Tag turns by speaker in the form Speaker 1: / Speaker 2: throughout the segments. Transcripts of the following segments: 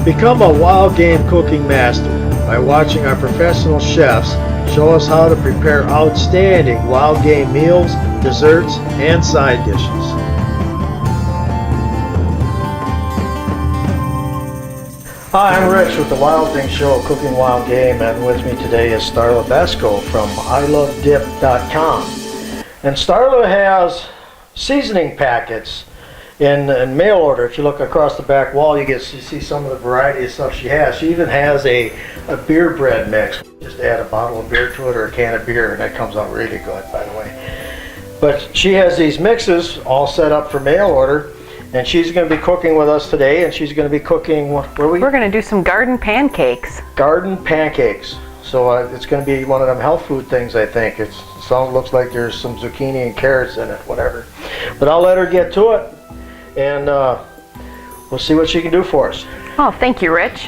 Speaker 1: Become a wild game cooking master by watching our professional chefs show us how to prepare outstanding wild game meals, desserts, and side dishes. Hi, I'm Rich with the Wild Things Show, Cooking Wild Game, and with me today is Starla from ilovedip.com. And Starla has seasoning packets in mail order. If you look across the back wall, you see some of the variety of stuff she has. She even has a beer bread mix. Just add a bottle of beer to it or a can of beer, and that comes out really good, by the way. But she has these mixes all set up for mail order, and she's going to be cooking with us today, and she's going to be cooking,
Speaker 2: We're going to do some garden pancakes.
Speaker 1: Garden pancakes. So it's going to be one of them health food things, I think. It looks like there's some zucchini and carrots in it, whatever. But I'll let her get to it, and we'll see what she can do for us.
Speaker 2: Oh, thank you, Rich.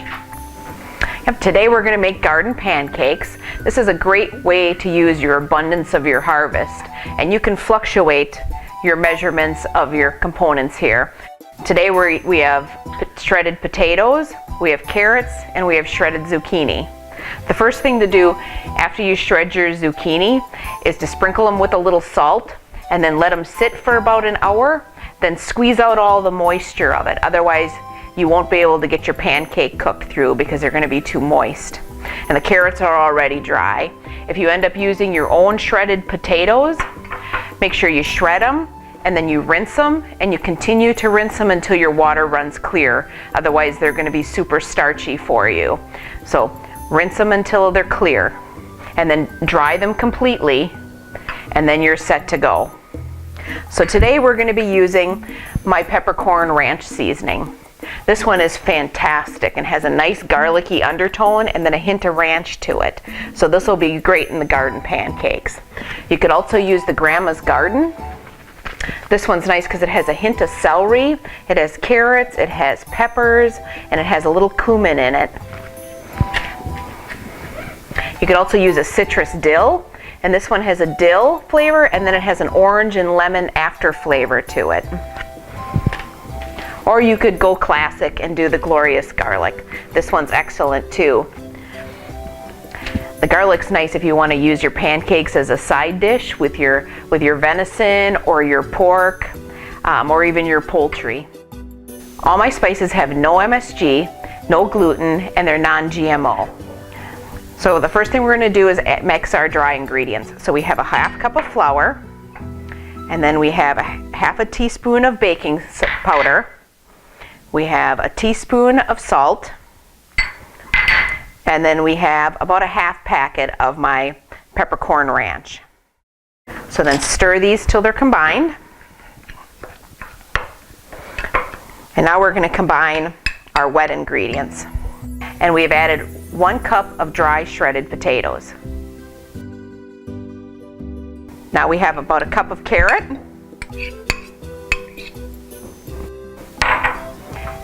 Speaker 2: Yep, today we're going to make garden pancakes. This is a great way to use your abundance of your harvest, and you can fluctuate your measurements of your components here. Today we have shredded potatoes, we have carrots, and we have shredded zucchini. The first thing to do after you shred your zucchini is to sprinkle them with a little salt and then let them sit for about an hour, then squeeze out all the moisture of it. Otherwise, you won't be able to get your pancake cooked through because they're going to be too moist. And the carrots are already dry. If you end up using your own shredded potatoes, make sure you shred them and then you rinse them, and you continue to rinse them until your water runs clear. Otherwise, they're going to be super starchy for you. So rinse them until they're clear and then dry them completely, and then you're set to go. So today we're going to be using my peppercorn ranch seasoning. This one is fantastic and has a nice garlicky undertone and then a hint of ranch to it. So this will be great in the garden pancakes. You could also use the Grandma's Garden. This one's nice because it has a hint of celery, it has carrots, it has peppers, and it has a little cumin in it. You could also use a citrus dill, and this one has a dill flavor, and then it has an orange and lemon after flavor to it. Or you could go classic and do the glorious garlic. This one's excellent too. The garlic's nice if you want to use your pancakes as a side dish with your venison or your pork or even your poultry. All my spices have no MSG, no gluten, and they're non-GMO. So the first thing we're going to do is mix our dry ingredients. So we have a half cup of flour, and then we have half a teaspoon of baking powder. We have a teaspoon of salt, and then we have about a half packet of my peppercorn ranch. So then stir these till they're combined. And now we're going to combine our wet ingredients. And we've added 1 cup of dry shredded potatoes. Now we have about a cup of carrot.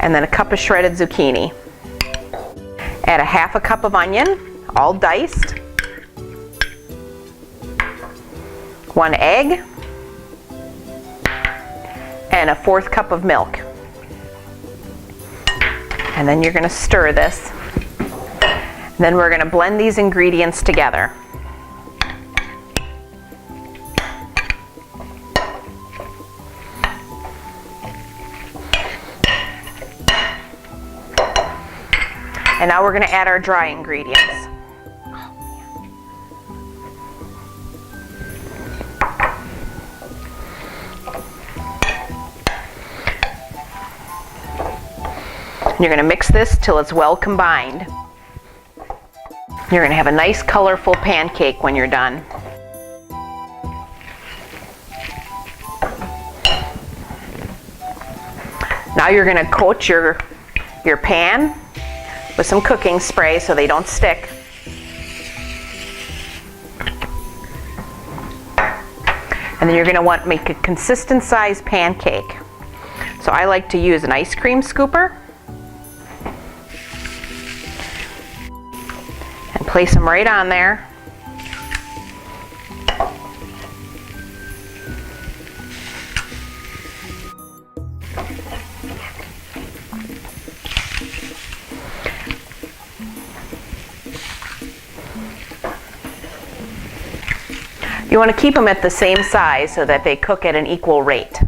Speaker 2: And then a cup of shredded zucchini. Add a half a cup of onion, all diced. 1 egg. And a 1/4 cup of milk. And then you're going to stir this. Then we're going to blend these ingredients together. And now we're going to add our dry ingredients. You're going to mix this till it's well combined. You're going to have a nice colorful pancake when you're done. Now you're going to coat your pan with some cooking spray so they don't stick. And then you're going to want to make a consistent size pancake. So I like to use an ice cream scooper. And place them right on there. You want to keep them at the same size so that they cook at an equal rate.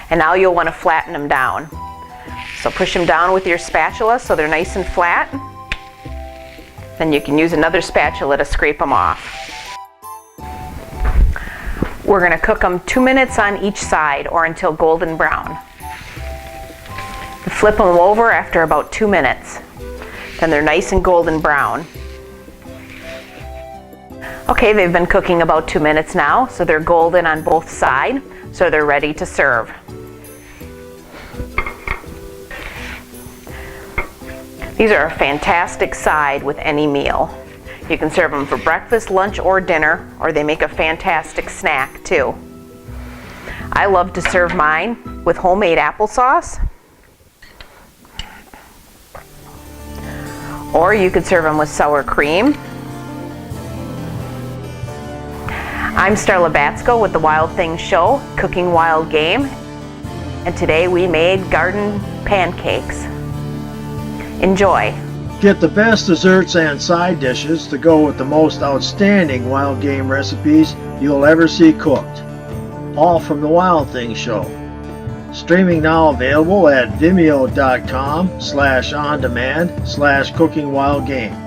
Speaker 2: And now you'll want to flatten them down. So push them down with your spatula so they're nice and flat. Then you can use another spatula to scrape them off. We're going to cook them 2 minutes on each side or until golden brown. Flip them over after about 2 minutes. Then they're nice and golden brown. Okay, they've been cooking about 2 minutes now, so they're golden on both sides, so they're ready to serve. These are a fantastic side with any meal. You can serve them for breakfast, lunch, or dinner, or they make a fantastic snack too. I love to serve mine with homemade applesauce, or you could serve them with sour cream. I'm Starla with the Wild Things Show, Cooking Wild Game, and today we made garden pancakes. Enjoy!
Speaker 1: Get the best desserts and side dishes to go with the most outstanding wild game recipes you'll ever see cooked. All from the Wild Things Show. Streaming now available at vimeo.com/ondemand/cookingwildgame.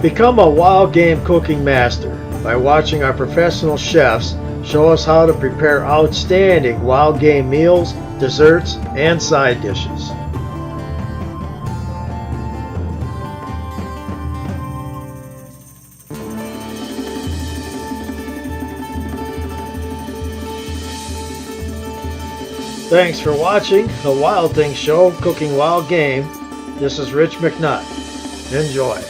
Speaker 1: Become a wild game cooking master by watching our professional chefs show us how to prepare outstanding wild game meals, desserts, and side dishes. Thanks for watching the Wild Things Show, Cooking Wild Game. This is Rich McNutt. Enjoy.